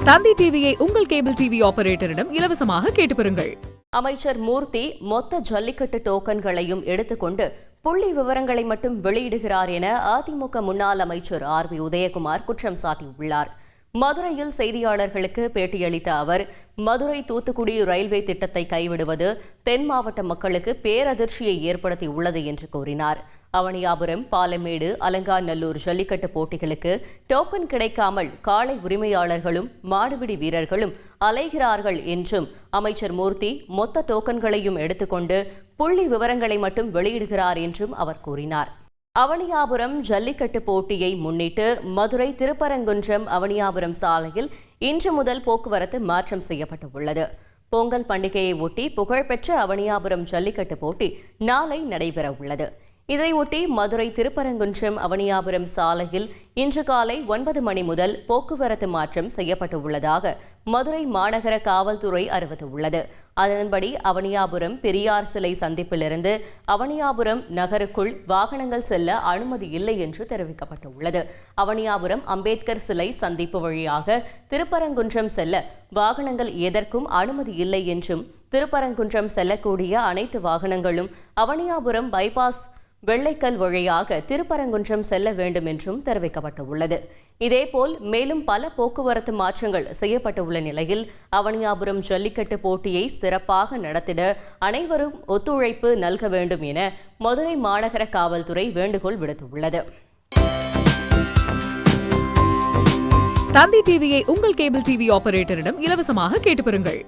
தந்தி டிவியை உங்கள் cable TV ஆபரேட்டரிடம் இலவசமாக கேட்டு பெறுங்கள். அமைச்சர் மூர்த்தி மொத்த ஜல்லிக்கட்டு டோக்கன்களையும் எடுத்துக்கொண்டு புள்ளி விவரங்களை மட்டும் வெளியிடுகிறார் என அதிமுக முன்னாள் அமைச்சர் ஆர்.பி. உதயகுமார் குற்றம் சாட்டியுள்ளார். மதுரையில் செய்தியாளர்களுக்கு பேட்டியளித்த அவர், மதுரை தூத்துக்குடி ரயில்வே திட்டத்தை கைவிடுவது தென் மாவட்ட மக்களுக்கு பேரதிர்ச்சியை ஏற்படுத்தியுள்ளது என்று கூறினார். அவனியாபுரம், பாலமேடு, அலங்காநல்லூர் ஜல்லிக்கட்டு போட்டிகளுக்கு டோக்கன் கிடைக்காமல் காளை உரிமையாளர்களும் மாடுபிடி வீரர்களும் அலைகிறார்கள் என்றும் அமைச்சர் மூர்த்தி மொத்த டோக்கன்களையும் எடுத்துக்கொண்டு புள்ளி விவரங்களை மட்டும் வெளியிடுகிறார் என்றும் அவர் கூறினார். அவனியாபுரம் ஜல்லிக்கட்டு போட்டியை முன்னிட்டு மதுரை திருப்பரங்குன்றம் அவனியாபுரம் சாலையில் இன்று முதல் போக்குவரத்து மாற்றம் செய்யப்பட்டுள்ளது. பொங்கல் பண்டிகையை ஒட்டி புகழ்பெற்ற அவனியாபுரம் ஜல்லிக்கட்டு போட்டி நாளை நடைபெற உள்ளது. இதையொட்டி மதுரை திருப்பரங்குன்றம் அவனியாபுரம் சாலையில் இன்று காலை 9 மணி முதல் போக்குவரத்து மாற்றம் செய்யப்பட்டுள்ளதாக மதுரை மாநகர காவல்துறை அறிவித்துள்ளது. அதன்படி அவனியாபுரம் பெரியார் சிலை சந்திப்பிலிருந்து அவனியாபுரம் நகருக்குள் வாகனங்கள் செல்ல அனுமதி இல்லை என்று தெரிவிக்கப்பட்டுள்ளது. அவனியாபுரம் அம்பேத்கர் சிலை சந்திப்பு வழியாக திருப்பரங்குன்றம் செல்ல வாகனங்கள் எதற்கும் அனுமதி இல்லை என்றும், திருப்பரங்குன்றம் செல்லக்கூடிய அனைத்து வாகனங்களும் அவனியாபுரம் பைபாஸ் வெள்ளைக்கல் வழியாக திருப்பரங்குன்றம் செல்ல வேண்டும் என்றும் தெரிவிக்கப்பட்டுள்ளது. இதேபோல் மேலும் பல போக்குவரத்து மாற்றங்கள் செய்யப்பட்டுள்ள நிலையில் அவனியாபுரம் ஜல்லிக்கட்டு போட்டியை சிறப்பாக நடத்திட அனைவரும் ஒத்துழைப்பு நல்க வேண்டும் என மதுரை மாநகர காவல்துறை வேண்டுகோள் விடுத்துள்ளது. தந்தி டிவியை உங்கள் கேபிள் டிவி ஆபரேட்டரிடம் இலவசமாக கேட்டு பெறுங்கள்.